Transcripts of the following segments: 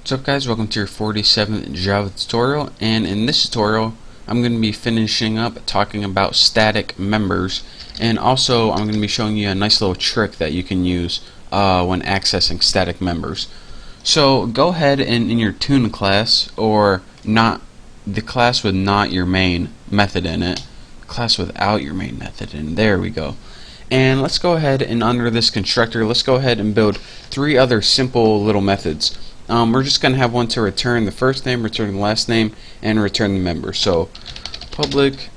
What's up guys, welcome to your 47th Java tutorial, and in this tutorial I'm going to be finishing up talking about static members, and also I'm going to be showing you a nice little trick that you can use when accessing static members. So go ahead and in your tune class, or not the class with not your main method in it, class without your main method in, there we go. And let's go ahead and under this constructor, let's go ahead and build three other simple little methods. We're just going to have one to return the first name, return the last name, and return the member. So public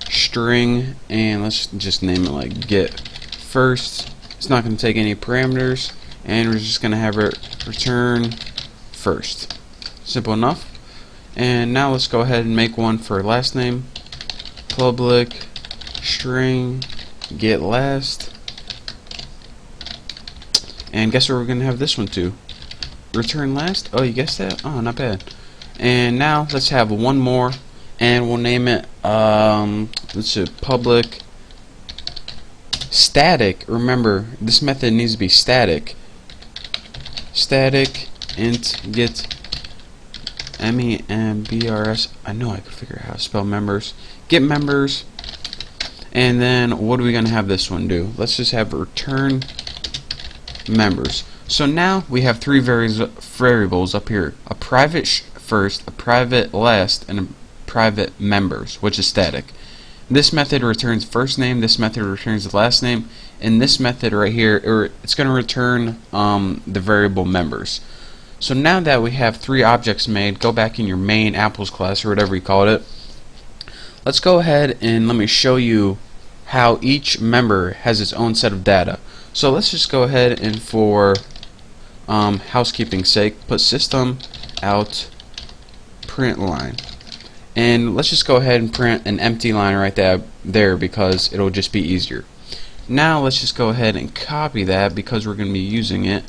string, and let's just name it like get first. It's not going to take any parameters, and we're just going to have it return first. Simple enough. And now let's go ahead and make one for last name. Public string get last, and guess where we're going to have this one too? Return last. Oh, you guessed that? Oh, not bad. And now let's have one more, and we'll name it let's see, public static. Remember, this method needs to be static. Static int get members. I know I could figure out how to spell members. Get members. And then what are we going to have this one do? Let's just have return members. So now we have three variables up here: a private first, a private last, and a private members, which is static. This method returns first name, this method returns the last name, and this method right here, it's going to return the variable members. So now that we have three objects made, go back in your main apples class or whatever you called it. Let's go ahead and let me show you how each member has its own set of data. So let's just go ahead and for housekeeping sake put system out print line, and let's just go ahead and print an empty line right there because it'll just be easier. Now let's just go ahead and copy that because we're going to be using it.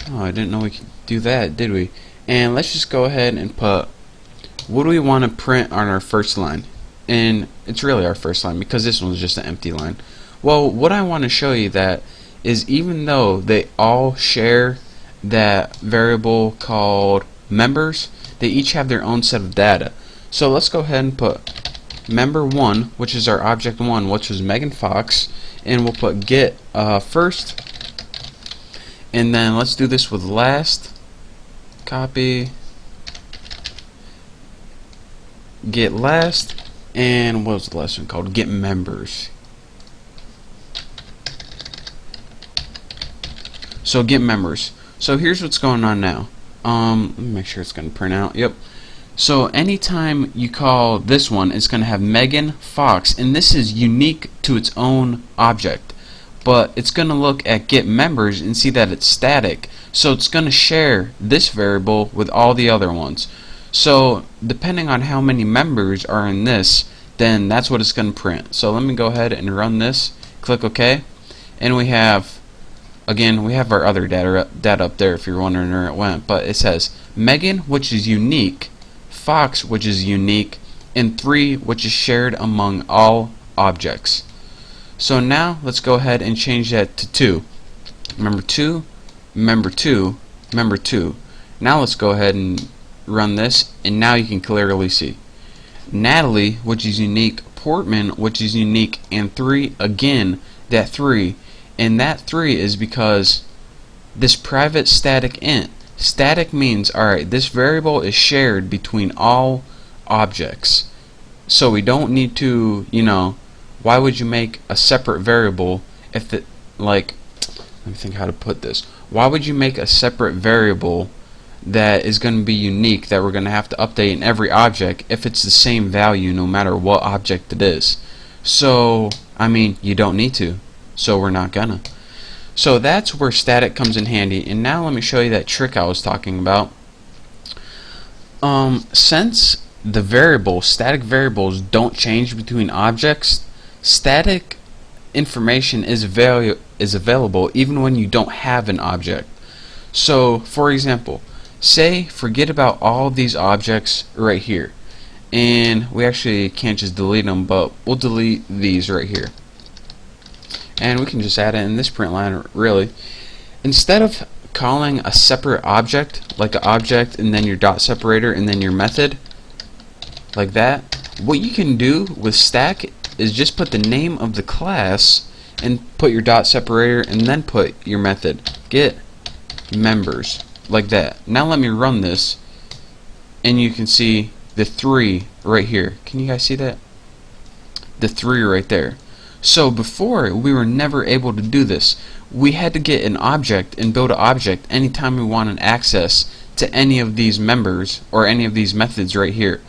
Oh, I didn't know we could do that, did we? And let's just go ahead and put, what do we want to print on our first line? And it's really our first line because this one's just an empty line. Well, what I want to show you that is, even though they all share that variable called members, they each have their own set of data. So let's go ahead and put member 1, which is our object 1, which is Megan Fox, and we'll put get first, and then let's do this with last. Copy get last, and what was the last one called? Get members. So get members. So here's what's going on now. Let me make sure it's going to print out. Yep. So anytime you call this one, it's going to have Megan Fox, and this is unique to its own object. But it's going to look at get members and see that it's static. So it's going to share this variable with all the other ones. So depending on how many members are in this, then that's what it's going to print. So let me go ahead and run this. Click OK, and we have, again, we have our other data up there if you're wondering where it went, but it says Megan, which is unique, Fox, which is unique, and 3, which is shared among all objects. So now let's go ahead and change that to 2. Member 2, member 2, member 2. Now let's go ahead and run this, and now you can clearly see Natalie, which is unique, Portman, which is unique, and 3, again, that 3. And that 3 is because this private static int. Static means, alright, this variable is shared between all objects. So we don't need to, why would you make a separate variable if it, like, let me think how to put this. Why would you make a separate variable that is going to be unique, that we're going to have to update in every object, if it's the same value no matter what object it is? So, I mean, you don't need to. So we're not gonna. So that's where static comes in handy. And now let me show you that trick I was talking about. Since the static variables don't change between objects, static information is available even when you don't have an object. So for example, say forget about all these objects right here, and we actually can't just delete them, but we'll delete these right here. And we can just add it in this print line, really. Instead of calling a separate object, like an object and then your dot separator and then your method, like that, what you can do with stack is just put the name of the class and put your dot separator and then put your method. Get members, like that. Now let me run this and you can see the 3 right here. Can you guys see that? The 3 right there. So before, we were never able to do this. We had to get an object and build an object anytime we wanted access to any of these members or any of these methods right here.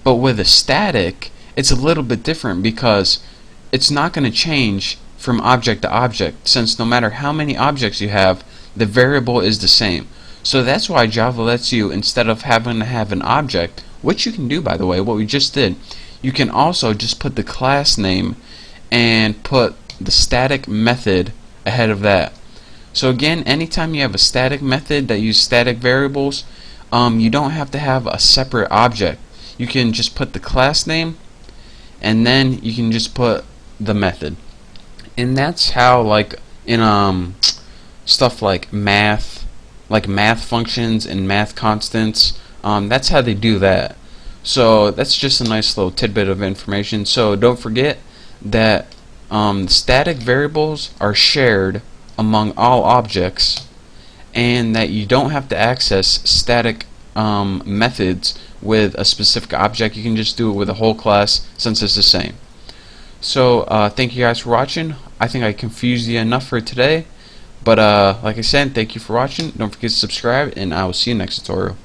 But with a static, it's a little bit different because it's not going to change from object to object, since no matter how many objects you have, the variable is the same. So that's why Java lets you, instead of having to have an object, which you can do by the way, what we just did, you can also just put the class name and put the static method ahead of that. So again, anytime you have a static method that uses static variables, you don't have to have a separate object. You can just put the class name and then you can just put the method. And that's how, like in stuff like math functions and math constants, that's how they do that. So that's just a nice little tidbit of information. So don't forget that static variables are shared among all objects, and that you don't have to access static methods with a specific object. You can just do it with a whole class, since it's the same. So thank you guys for watching. I think I confused you enough for today, but like I said, thank you for watching. Don't forget to subscribe, and I will see you next tutorial.